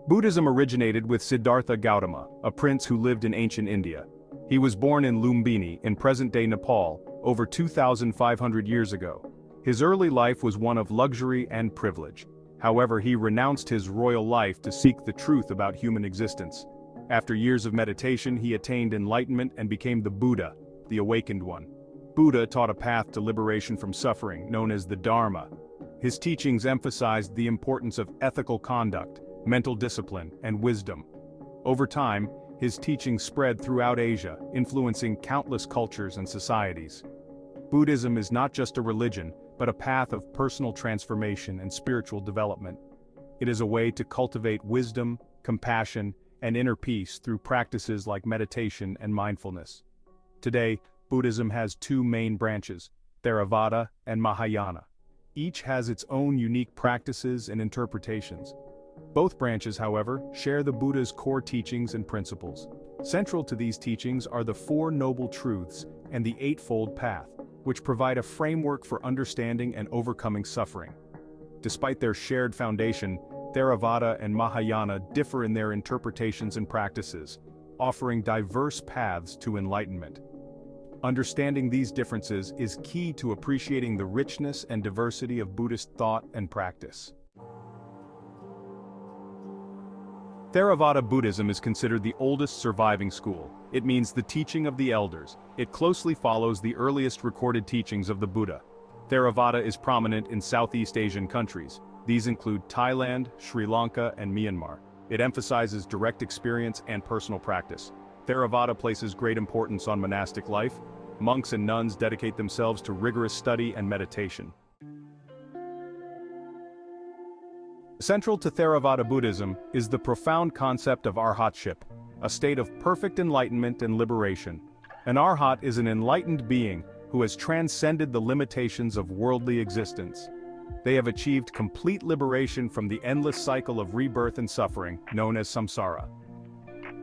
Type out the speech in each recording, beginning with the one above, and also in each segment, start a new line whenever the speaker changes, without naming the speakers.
Buddhism originated with Siddhartha Gautama, a prince who lived in ancient India. He was born in Lumbini, in present-day Nepal, over 2,500 years ago. His early life was one of luxury and privilege. However, he renounced his royal life to seek the truth about human existence. After years of meditation, he attained enlightenment and became the Buddha, the awakened one. Buddha taught a path to liberation from suffering, known as the Dharma. His teachings emphasized the importance of ethical conduct, mental discipline, and wisdom. Over time, his teachings spread throughout Asia, influencing countless cultures and societies. Buddhism is not just a religion, but a path of personal transformation and spiritual development. It is a way to cultivate wisdom, compassion, and inner peace through practices like meditation and mindfulness. Today, Buddhism has two main branches, Theravada and Mahayana. Each has its own unique practices and interpretations. Both branches, however, share the Buddha's core teachings and principles. Central to these teachings are the Four Noble Truths and the Eightfold Path, which provide a framework for understanding and overcoming suffering. Despite their shared foundation, Theravada and Mahayana differ in their interpretations and practices, offering diverse paths to enlightenment. Understanding these differences is key to appreciating the richness and diversity of Buddhist thought and practice. Theravada Buddhism is considered the oldest surviving school. It means the teaching of the elders. It closely follows the earliest recorded teachings of the Buddha. Theravada is prominent in Southeast Asian countries. These include Thailand, Sri Lanka, and Myanmar. It emphasizes direct experience and personal practice. Theravada places great importance on monastic life. Monks and nuns dedicate themselves to rigorous study and meditation. Central to Theravada Buddhism is the profound concept of Arhatship, a state of perfect enlightenment and liberation. An Arhat is an enlightened being who has transcended the limitations of worldly existence. They have achieved complete liberation from the endless cycle of rebirth and suffering, known as samsara.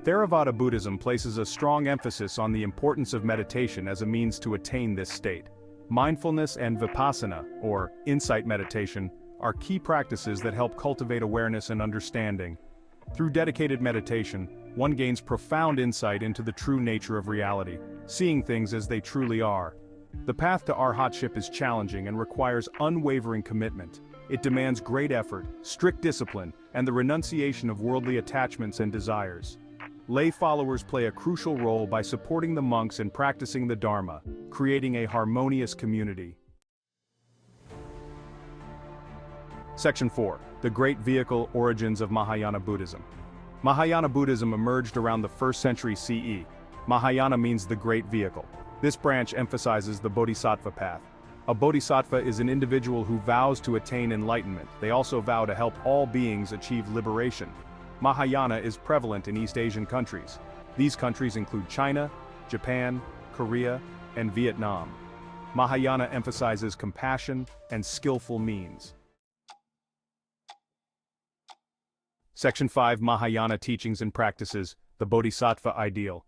Theravada Buddhism places a strong emphasis on the importance of meditation as a means to attain this state. Mindfulness and vipassana, or insight meditation, are key practices that help cultivate awareness and understanding. Through dedicated meditation, one gains profound insight into the true nature of reality, seeing things as they truly are. The path to Arhatship is challenging and requires unwavering commitment. It demands great effort, strict discipline, and the renunciation of worldly attachments and desires. Lay followers play a crucial role by supporting the monks and practicing the Dharma, creating a harmonious community. Section 4. The Great Vehicle Origins of Mahayana Buddhism. Mahayana Buddhism emerged around the 1st century CE. Mahayana means the Great Vehicle. This branch emphasizes the Bodhisattva path. A Bodhisattva is an individual who vows to attain enlightenment. They also vow to help all beings achieve liberation. Mahayana is prevalent in East Asian countries. These countries include China, Japan, Korea, and Vietnam. Mahayana emphasizes compassion and skillful means. Section 5. Mahayana Teachings and Practices, the Bodhisattva Ideal.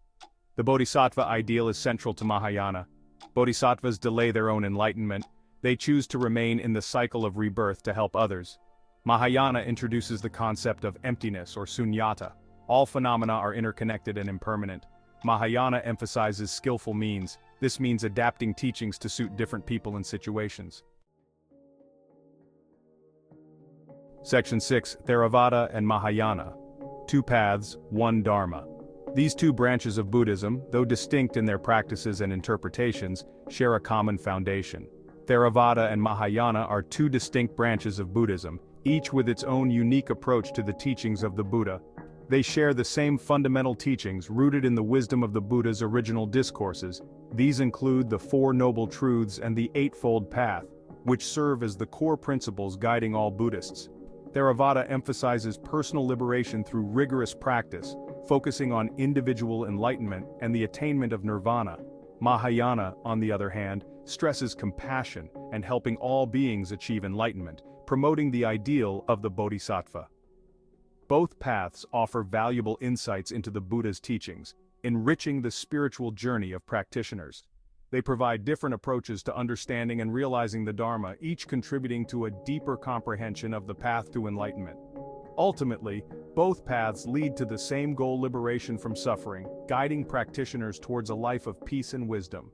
The Bodhisattva Ideal is central to Mahayana. Bodhisattvas delay their own enlightenment. They choose to remain in the cycle of rebirth to help others. Mahayana introduces the concept of emptiness or sunyata. All phenomena are interconnected and impermanent. Mahayana emphasizes skillful means. This means adapting teachings to suit different people and situations. Section 6. Theravada and Mahayana. Two paths, one Dharma. These two branches of Buddhism, though distinct in their practices and interpretations, share a common foundation. Theravada and Mahayana are two distinct branches of Buddhism, each with its own unique approach to the teachings of the Buddha. They share the same fundamental teachings rooted in the wisdom of the Buddha's original discourses. These include the Four Noble Truths and the Eightfold Path, which serve as the core principles guiding all Buddhists. Theravada emphasizes personal liberation through rigorous practice, focusing on individual enlightenment and the attainment of nirvana. Mahayana, on the other hand, stresses compassion and helping all beings achieve enlightenment, promoting the ideal of the Bodhisattva. Both paths offer valuable insights into the Buddha's teachings, enriching the spiritual journey of practitioners. They provide different approaches to understanding and realizing the Dharma, each contributing to a deeper comprehension of the path to enlightenment. Ultimately, both paths lead to the same goal: liberation from suffering, guiding practitioners towards a life of peace and wisdom.